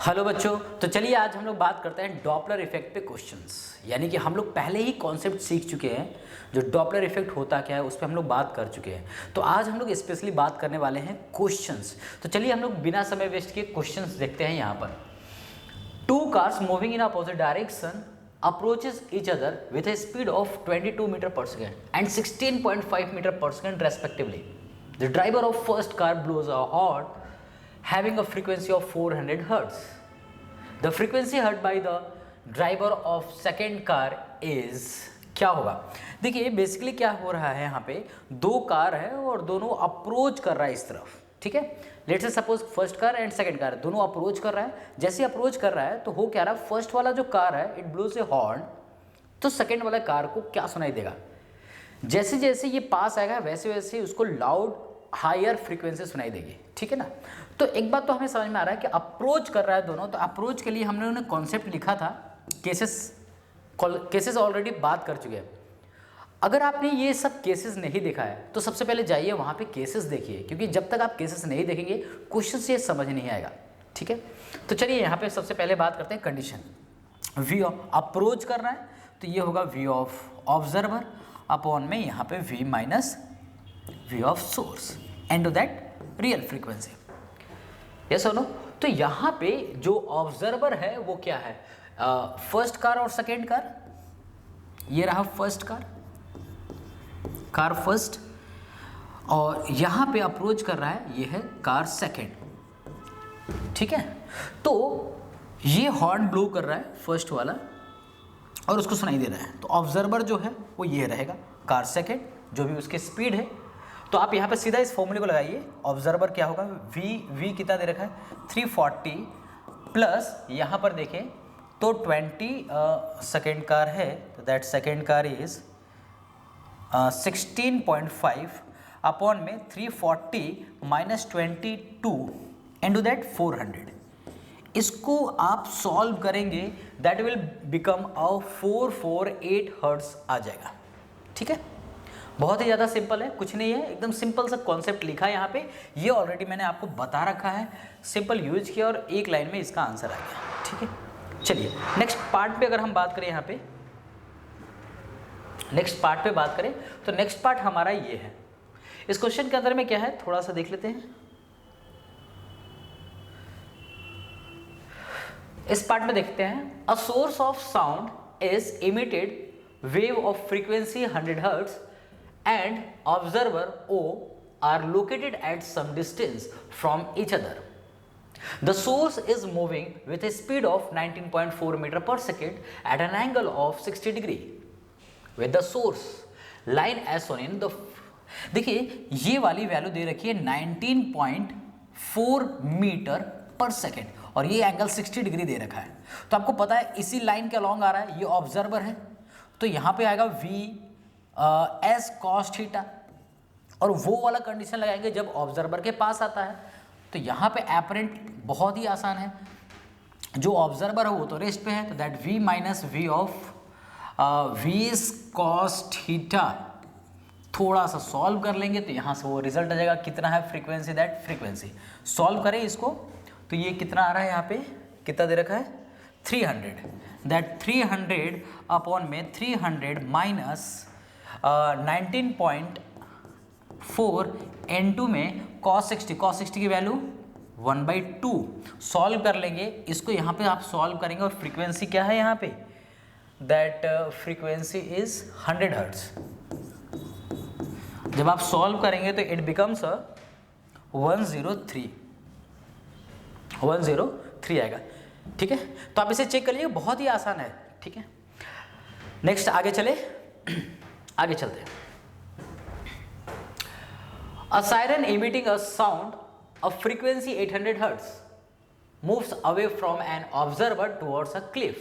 Hello बच्चों, तो चलिए आज हम लोग बात करते हैं डॉपलर इफेक्ट पे क्वेश्चंस। यानी कि हम लोग पहले ही कॉन्सेप्ट सीख चुके हैं, जो डॉपलर इफेक्ट होता क्या है उस पर हम लोग बात कर चुके हैं। तो आज हम लोग स्पेशली बात करने वाले हैं क्वेश्चंस। तो चलिए हम लोग बिना समय वेस्ट किए क्वेश्चंस देखते हैं। यहाँ पर two cars moving in opposite direction approaches each other with a speed of 22 meter per second and 16.5 meter per second respectively. The driver of first car blows a horn having a frequency of 400 hertz. The frequency heard by the driver of second car is क्या होगा? देखिए basically क्या हो रहा है, यहाँ पे दो कार है और दोनों अप्रोच कर रहा है इस तरफ। ठीक है, let's say suppose first car and second car दोनों अप्रोच कर रहा है। जैसे अप्रोच कर रहा है तो हो क्या रहा है, फर्स्ट वाला जो कार है इट ब्लोज ए हॉर्न, तो सेकंड वाला कार को क्या सुनाई देगा? जैसे जैसे ये पास आएगा वैसे वैसे उसको लाउड हायर फ्रीक्वेंसी सुनाई देगी। ठीक है ना। तो एक बात तो हमें समझ में आ रहा है कि अप्रोच कर रहा है दोनों, तो अप्रोच के लिए हमने उन्हें कॉन्सेप्ट लिखा था, केसेस ऑलरेडी बात कर चुके हैं। अगर आपने ये सब केसेस नहीं देखा है तो सबसे पहले जाइए वहाँ पे केसेस देखिए, क्योंकि जब तक आप केसेस नहीं देखेंगे क्वेश्चन से समझ नहीं आएगा। ठीक है, तो चलिए यहाँ पे सबसे पहले बात करते हैं कंडीशन। वी ऑफ अप्रोच कर रहा है तो ये होगा वी ऑफ ऑब्जर्वर अपॉन में यहाँ पे v minus v of source and that real frequency. Yes और नो? तो यहाँ पे जो ऑब्जर्वर है वो क्या है, फर्स्ट कार और सेकेंड कार। ये रहा फर्स्ट कार फर्स्ट, और यहाँ पे अप्रोच कर रहा है ये है कार सेकेंड। ठीक है, तो ये हॉर्न ब्लो कर रहा है फर्स्ट वाला और उसको सुनाई दे रहा है। तो ऑब्जर्वर जो है वो ये रहेगा कार सेकेंड, जो भी उसकी स्पीड है। तो आप यहाँ पे सीधा इस फॉर्मूले को लगाइए। ऑब्जर्वर क्या होगा, वी कितना दे रखा है 340 प्लस यहाँ पर देखें तो 20 सेकेंड कार है, तो that second car is 16.5 upon में 340 माइनस 22 एंड दैट 400। इसको आप सॉल्व करेंगे that will become uh 448 hertz आ जाएगा। ठीक है, बहुत ही ज़्यादा सिंपल है, कुछ नहीं है, एकदम सिंपल सा कॉन्सेप्ट लिखा है यहाँ पे। ये ऑलरेडी मैंने आपको बता रखा है, सिंपल यूज किया और एक लाइन में इसका आंसर आ गया। ठीक है, चलिए नेक्स्ट पार्ट पे अगर हम बात करें, यहाँ पे नेक्स्ट पार्ट पे बात करें तो नेक्स्ट पार्ट हमारा ये है। इस क्वेश्चन के अंदर में क्या है थोड़ा सा देख लेते हैं। इस पार्ट में देखते हैं, a source of sound is emitted wave of frequency 100 hertz and observer O are located at some distance from each other. The source is moving with a speed of 19.4 meter per second at an angle of 60 degree. With the source line as shown in the, देखिए ये वाली value दे रखी है 19.4 metre per second और ये angle 60 degree दे रखा है। तो आपको पता है इसी लाइन के अलॉन्ग आ रहा है, ये ऑब्जर्वर है, तो यहाँ पे आएगा V एस कॉस थीटा, और वो वाला कंडीशन लगाएंगे जब ऑब्जर्वर के पास आता है। तो यहाँ पे एपरेंट बहुत ही आसान है, जो ऑब्जर्वर है वो तो रेस्ट पे है, तो that v minus v of v cos theta. थोड़ा सा सॉल्व कर लेंगे तो यहाँ से वो रिजल्ट आ जाएगा, कितना है फ्रीक्वेंसी, दैट फ्रीक्वेंसी। सॉल्व करें इसको तो ये कितना आ रहा है, यहाँ पे कितना दे रखा है 300, दैट 300 अपॉन में 300 माइनस 19.4 N2 में cos 60 की वैल्यू 1/2। सॉल्व कर लेंगे इसको, यहाँ पे आप सॉल्व करेंगे और फ्रीक्वेंसी क्या है यहाँ पे, दैट फ्रीक्वेंसी इज 100 हर्ट्ज। जब आप सॉल्व करेंगे तो इट बिकम्स 103 आएगा। ठीक है, तो आप इसे चेक कर लीजिए, बहुत ही आसान है। ठीक है, नेक्स्ट आगे आगे चलते हैं। A siren emitting a sound of frequency 800 hertz moves away from an observer towards a cliff,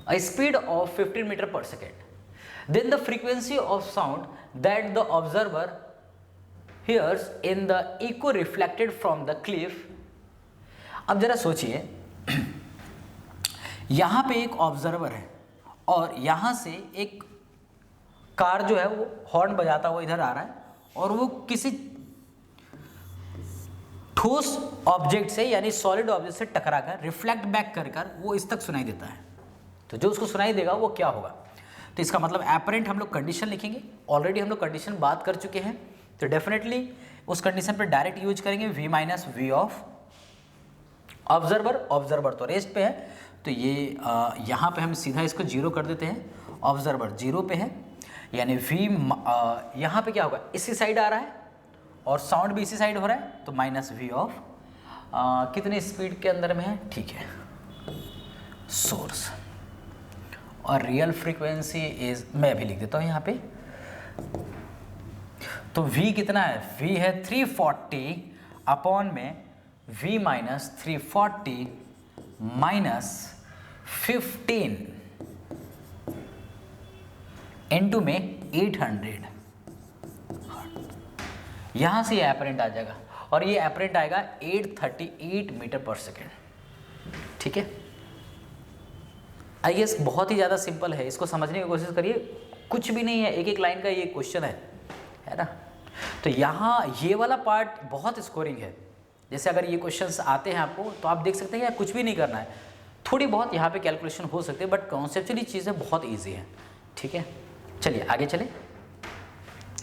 a speed of 15 meter per second. Then the frequency of sound that the observer hears in the echo reflected from the cliff. अब जरा सोचिए, यहाँ पे एक observer है और यहाँ से एक कार जो है वो हॉर्न बजाता हुआ इधर आ रहा है और वो किसी ठोस ऑब्जेक्ट से यानी सॉलिड ऑब्जेक्ट से टकराकर रिफ्लेक्ट बैक कर वो इस तक सुनाई देता है, तो जो उसको सुनाई देगा वो क्या होगा? तो इसका मतलब एपरेंट हम लोग कंडीशन लिखेंगे, ऑलरेडी हम लोग कंडीशन बात कर चुके हैं, तो डेफिनेटली उस कंडीशन पर डायरेक्ट यूज करेंगे v minus v of observer. Observer तो रेस्ट पे है, तो ये यहाँ पे हम सीधा इसको जीरो कर देते हैं, ऑब्जर्वर जीरो पे है, यानी v यहाँ पे क्या होगा, इसी साइड आ रहा है और साउंड भी इसी साइड हो रहा है, तो माइनस वी ऑफ कितने स्पीड के अंदर में है, ठीक है, सोर्स। और रियल फ्रीक्वेंसी इज, मैं अभी लिख देता हूँ यहाँ पे, तो v कितना है, v है 340 अपॉन में v माइनस 340 माइनस 15 इंटू में 800, यहां से ये एपरेंट आ जाएगा और ये एपरेंट आएगा 838 मीटर पर सेकेंड, ठीक है। आई गेस बहुत ही ज़्यादा सिंपल है, इसको समझने की कोशिश करिए, कुछ भी नहीं है, एक एक लाइन का ये क्वेश्चन है ना। तो यहाँ ये वाला पार्ट बहुत स्कोरिंग है, जैसे अगर ये क्वेश्चंस आते हैं आपको तो आप देख सकते हैं यार कुछ भी नहीं करना है, थोड़ी बहुत यहाँ पे कैलकुलेशन हो सकती है, बट कॉन्सेप्चुअली चीज़ें बहुत ईजी हैं, ठीक है। चलिए आगे चले,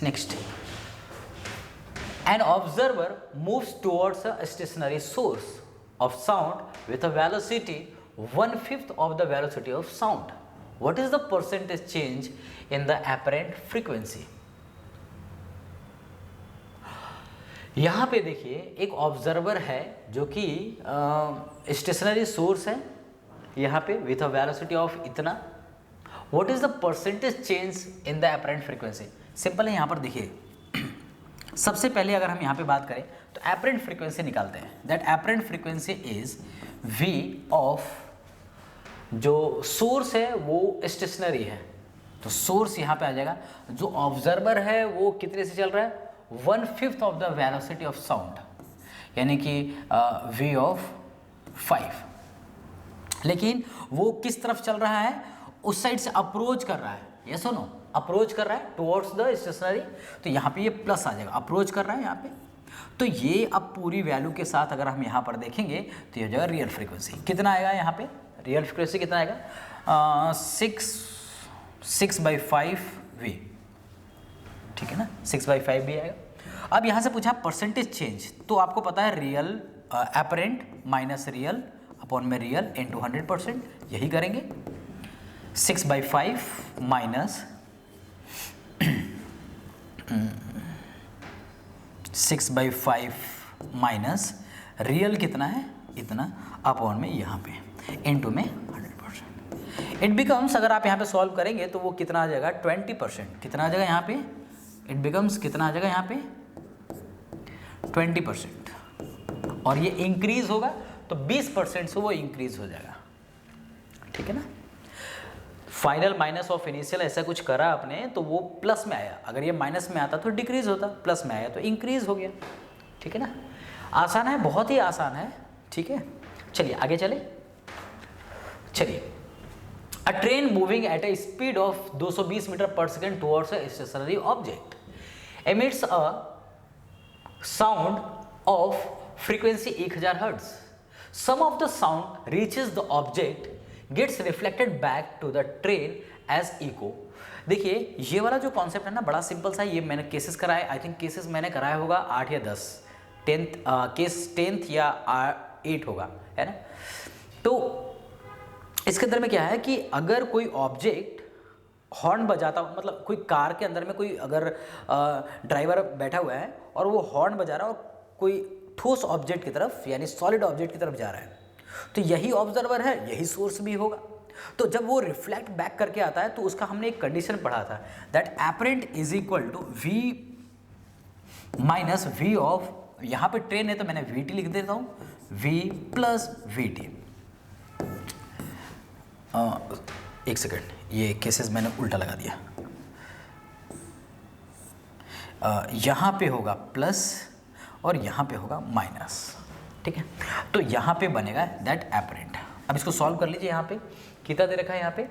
next. An observer moves towards a stationary source of sound with a velocity 1/5 of the velocity of sound. What is the percentage change in the apparent frequency? यहाँ पे देखिए एक ऑब्जर्वर है जो कि स्टेशनरी सोर्स है यहाँ पे विथ अ वेलोसिटी ऑफ इतना। What is the percentage change in the apparent frequency? Simple है, यहाँ पर देखिए सबसे पहले अगर हम यहाँ पे बात करें तो एपरेंट फ्रीक्वेंसी निकालते हैं। That apparent frequency is v of, जो सोर्स है वो स्टेशनरी है, तो सोर्स यहाँ पे आ जाएगा, जो ऑब्जर्वर है वो कितने से चल रहा है, 1/5 of the velocity of sound, यानी कि v ऑफ 5। लेकिन वो किस तरफ चल रहा है, उस साइड से अप्रोच कर रहा है, ये सुनो, अप्रोच कर रहा है टुवर्ड्स द स्टेशनरी, तो यहाँ पे ये प्लस आ जाएगा, अप्रोच कर रहा है यहाँ पे। तो ये अब पूरी वैल्यू के साथ अगर हम यहाँ पर देखेंगे तो ये हो जाएगा रियल फ्रीक्वेंसी। कितना आएगा यहाँ पे, रियल फ्रीक्वेंसी कितना आएगा, 6/5 v, ठीक है ना, 6/5 भी आएगा। अब यहाँ से पूछा परसेंटेज चेंज, तो आपको पता है real apparent minus real upon में रियल इनटू 100%, यही करेंगे। 6/5 माइनस 6/5 माइनस रियल कितना है, इतना अपॉन में यहाँ पे इनटू में 100%। इट बिकम्स, अगर आप यहाँ पे सॉल्व करेंगे तो वो कितना आ जाएगा, 20%। कितना आ जाएगा यहाँ पे, इट बिकम्स कितना आ जाएगा यहाँ पे, 20%। और ये इंक्रीज होगा तो 20% से वो इंक्रीज हो जाएगा, ठीक है ना। फाइनल माइनस ऑफ इनिशियल ऐसा कुछ करा आपने तो वो प्लस में आया, अगर ये माइनस में आता तो डिक्रीज होता, प्लस में आया तो इंक्रीज हो गया, ठीक है ना। आसान है, बहुत ही आसान है, ठीक है। चलिए आगे चले, चलिए। A train moving at a speed of 220 metre per second towards a stationary object emits a sound of frequency 1000 hertz. Some of the sound reaches the object gets reflected back to the train as echo. देखिए ये वाला जो concept है ना, बड़ा simple सा है, ये मैंने केसेस कराए, आई थिंक केसेस मैंने कराया होगा 8 या 10, 10th या 8 होगा, है ना। तो इसके अंदर में क्या है कि अगर कोई ऑब्जेक्ट हॉर्न बजाता, मतलब कोई कार के अंदर में कोई अगर ड्राइवर बैठा हुआ है और वो हॉर्न बजा रहा है और कोई ठोस ऑब्जेक्ट की तरफ यानी सॉलिड ऑब्जेक्ट की तरफ जा रहा है, तो यही ऑब्जर्वर है, यही सोर्स भी होगा। तो जब वो रिफ्लेक्ट बैक करके आता है तो उसका हमने एक कंडीशन पढ़ा था, that apparent is equal to v minus v of, यहाँ पे ट्रेन है तो मैंने vt लिख देता हूँ, v प्लस vt। एक सेकेंड, ये केसेस मैंने उल्टा लगा दिया, यहाँ पे होगा प्लस और यहाँ पे होगा माइनस, ठीक है। तो यहाँ पे बनेगा दैट एपरेंट। अब इसको सॉल्व कर लीजिए, यहाँ पे कितना दे रखा है, यहाँ पे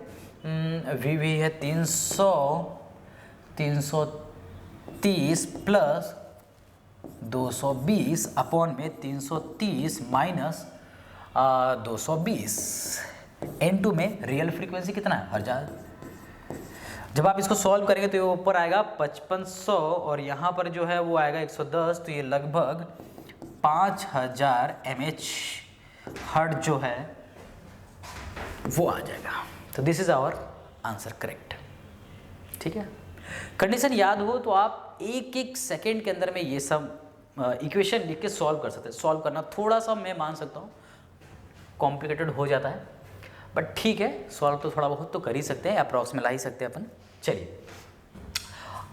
वी है 330 प्लस 220 अपॉन में 330 माइनस 220 N2 में रियल फ्रीक्वेंसी कितना है 1000। जब आप इसको सॉल्व करेंगे तो ये ऊपर आएगा 5500 और यहाँ पर जो है वो आएगा 110, तो ये लगभग 5000 mH हर्ट्ज जो है वो आ जाएगा। तो this is our answer correct. ठीक है, कंडीशन याद हो तो आप एक एक सेकेंड के अंदर में ये सब इक्वेशन लिख के सॉल्व कर सकते हैं। सॉल्व करना थोड़ा सा मैं मान सकता हूँ कॉम्प्लिकेटेड हो जाता है, बट ठीक है, सॉल्व तो थोड़ा बहुत तो कर ही सकते हैं, अप्रॉक्स में ला ही सकते हैं अपन। चलिए,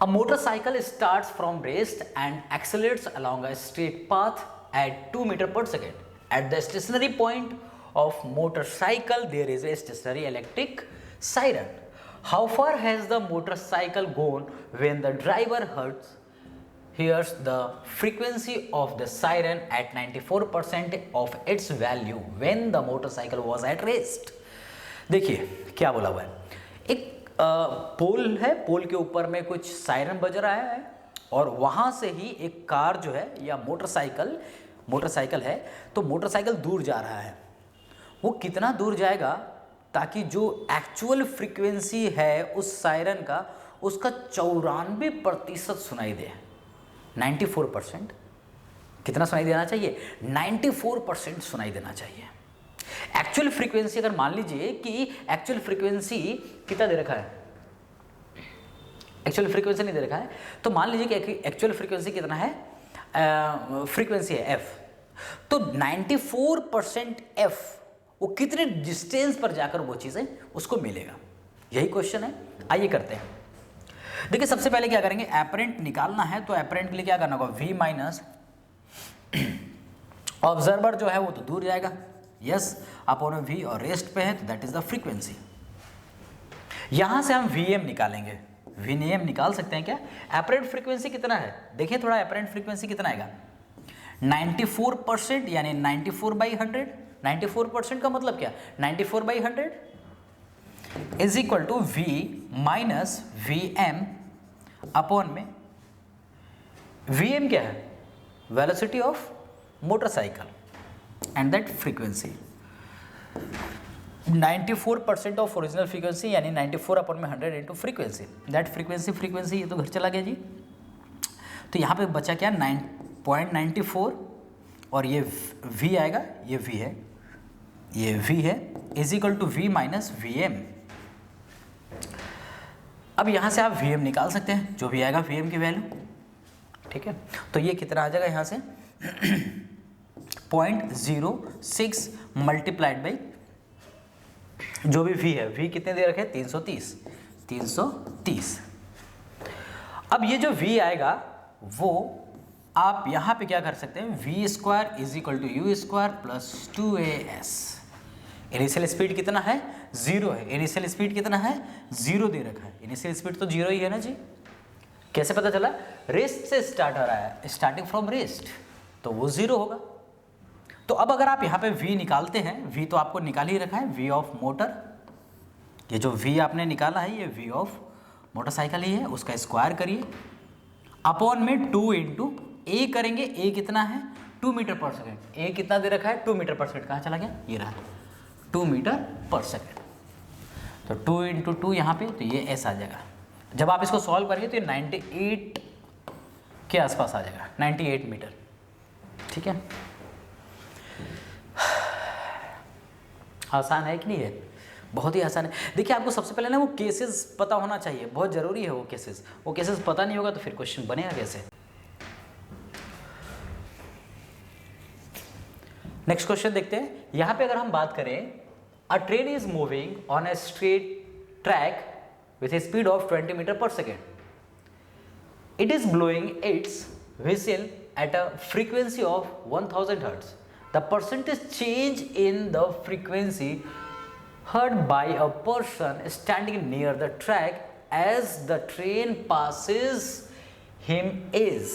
a motorcycle starts from rest and accelerates along a straight path at 2 metre per second. At the stationary point of motorcycle there is a stationary electric siren. How far has the motorcycle gone when the driver hears the frequency of the siren at 94% of its value when the motorcycle was at rest? देखिए क्या बोला हुआ है, एक पोल है, पोल के ऊपर में कुछ सायरन बज रहा है और वहां से ही एक कार जो है या मोटरसाइकिल है, तो मोटरसाइकिल दूर जा रहा है। वो कितना दूर जाएगा ताकि जो एक्चुअल फ्रीक्वेंसी है उस सायरन का उसका 94% सुनाई दे। 94% कितना सुनाई देना चाहिए? 94% सुनाई देना चाहिए। एक्चुअल फ्रीक्वेंसी अगर मान लीजिए कि एक्चुअल फ्रीक्वेंसी कितना दे रखा है, एक्चुअल फ्रीक्वेंसी नहीं दे रखा है, तो मान लीजिए कि एक्चुअल फ्रीक्वेंसी कितना है, फ्रीक्वेंसी है f, तो 94% f वो कितने डिस्टेंस पर जाकर वो चीज़ें उसको मिलेगा, यही क्वेश्चन है। आइए करते हैं। देखिए सबसे पहले क्या करेंगे, एपरेंट निकालना है, तो एपरेंट के लिए क्या करना होगा, v माइनस ऑब्जर्वर जो है वो तो दूर जाएगा, यस, अपॉन v और रेस्ट पे है तो दैट इज द फ्रीक्वेंसी। यहां से हम vm निकालेंगे, vm निकाल सकते हैं क्या? एपरेंट फ्रीक्वेंसी कितना है, देखिए थोड़ा, एपरेंट फ्रीक्वेंसी कितना आएगा, 94% यानी 94/100। 94% का मतलब क्या, 94/100 is equal to v minus vm upon में vm क्या है, velocity of motorcycle and that frequency. 94% of original frequency यानी 94 अपॉन में 100 इंटू फ्रीक्वेंसी, दैट फ्रीक्वेंसी ये तो घर चला गया जी। तो यहाँ पे बचा क्या, 9.94 और ये v आएगा, ये v है, ये v है, is equal to v minus vm। अब यहाँ से आप vm निकाल सकते हैं, जो भी आएगा vm की वैल्यू, ठीक है। तो ये कितना आ जाएगा यहाँ से 0.06 मल्टीप्लाइड बाई जो भी v है, v कितने दे रखे, 330। अब ये जो v आएगा वो आप यहाँ पे क्या कर सकते हैं, v square is equal to u square plus 2as। Initial speed कितना है, 0 है, इनिशियल स्पीड कितना है, 0 दे रखा है, इनिशियल स्पीड तो 0 ही है ना जी। कैसे पता चला, रेस्ट से स्टार्ट हो रहा है, स्टार्टिंग फ्रॉम रेस्ट, तो वो 0 होगा। तो अब अगर आप यहाँ पे v निकालते हैं, v तो आपको निकाल ही रखा है, v ऑफ मोटर, ये जो v आपने निकाला है ये v ऑफ मोटरसाइकिल ही है, उसका स्क्वायर करिए अपॉन में 2 इंटू a करेंगे, a कितना है 2 मीटर पर सेकेंड, a कितना दे रखा है 2 मीटर पर सेकेंड, कहाँ चला गया, ये रहा 2 मीटर पर सेकेंड। तो 2 इंटू 2 यहाँ पे, तो ये ऐसा आ जाएगा। जब आप इसको सॉल्व करेंगे तो ये 98 के आसपास आ जाएगा, 98 मीटर, ठीक है। आसान है कि नहीं है, बहुत ही आसान है। देखिए आपको सबसे पहले ना वो केसेस पता होना चाहिए, बहुत ज़रूरी है वो केसेस पता नहीं होगा तो फिर क्वेश्चन बनेगा कैसे। नेक्स्ट क्वेश्चन देखते हैं। यहाँ पे अगर हम बात करें, a train is moving on a straight track with a speed of 20 metre per second, it is blowing its whistle at a frequency of 1000 hertz. The percentage change in the frequency heard by a person standing near the track as the train passes him is।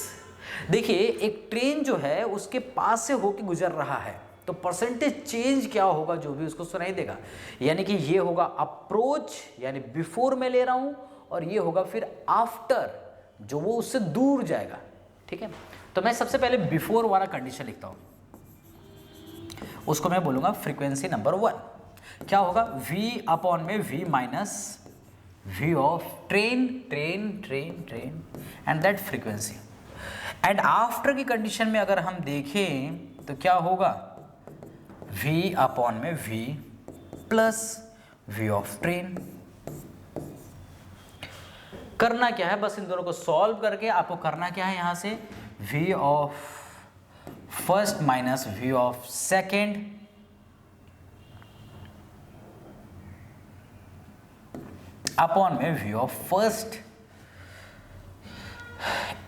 देखिए एक train जो है उसके पास से होके गुजर रहा है, तो परसेंटेज चेंज क्या होगा, जो भी उसको सुनाई देगा, यानी कि ये होगा अप्रोच यानी बिफोर मैं ले रहा हूं, और ये होगा फिर आफ्टर जो वो उससे दूर जाएगा, ठीक है। तो मैं सबसे पहले बिफोर वाला कंडीशन लिखता हूँ, उसको मैं बोलूँगा फ्रीक्वेंसी नंबर 1। क्या होगा, v अपॉन में v minus v of train train train train and that frequency. And after की कंडीशन में अगर हम देखें तो क्या होगा, v अपॉन में v plus v of train. करना क्या है, बस इन दोनों को सॉल्व करके आपको करना क्या है, यहां से v of first minus v of second upon में v ऑफ फर्स्ट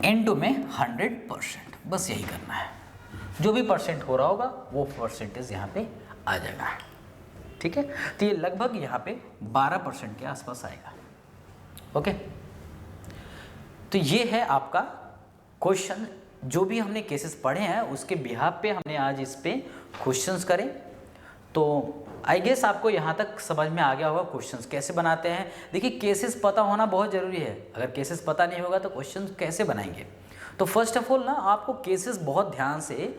इनटू में 100%। बस यही करना है, जो भी परसेंट हो रहा होगा वो परसेंटेज यहाँ पे आ जाएगा। ठीक है, तो ये लगभग यहाँ पे 12% के आसपास आएगा। ओके, तो ये है आपका क्वेश्चन। जो भी हमने केसेस पढ़े हैं उसके बिहाफ पे हमने आज इस पे क्वेश्चंस करें। तो आई गेस आपको यहाँ तक समझ में आ गया होगा क्वेश्चंस कैसे बनाते हैं। देखिए, केसेस पता होना बहुत ज़रूरी है। अगर केसेस पता नहीं होगा तो क्वेश्चंस कैसे बनाएंगे। तो फर्स्ट ऑफ ऑल ना, आपको केसेस बहुत ध्यान से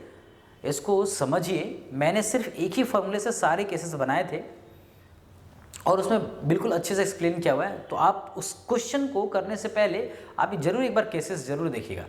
इसको समझिए। मैंने सिर्फ एक ही फॉर्मूले से सारे केसेस बनाए थे और उसमें बिल्कुल अच्छे से एक्सप्लेन किया हुआ है। तो आप उस क्वेश्चन को करने से पहले आप जरूर एक बार केसेस जरूर देखिएगा।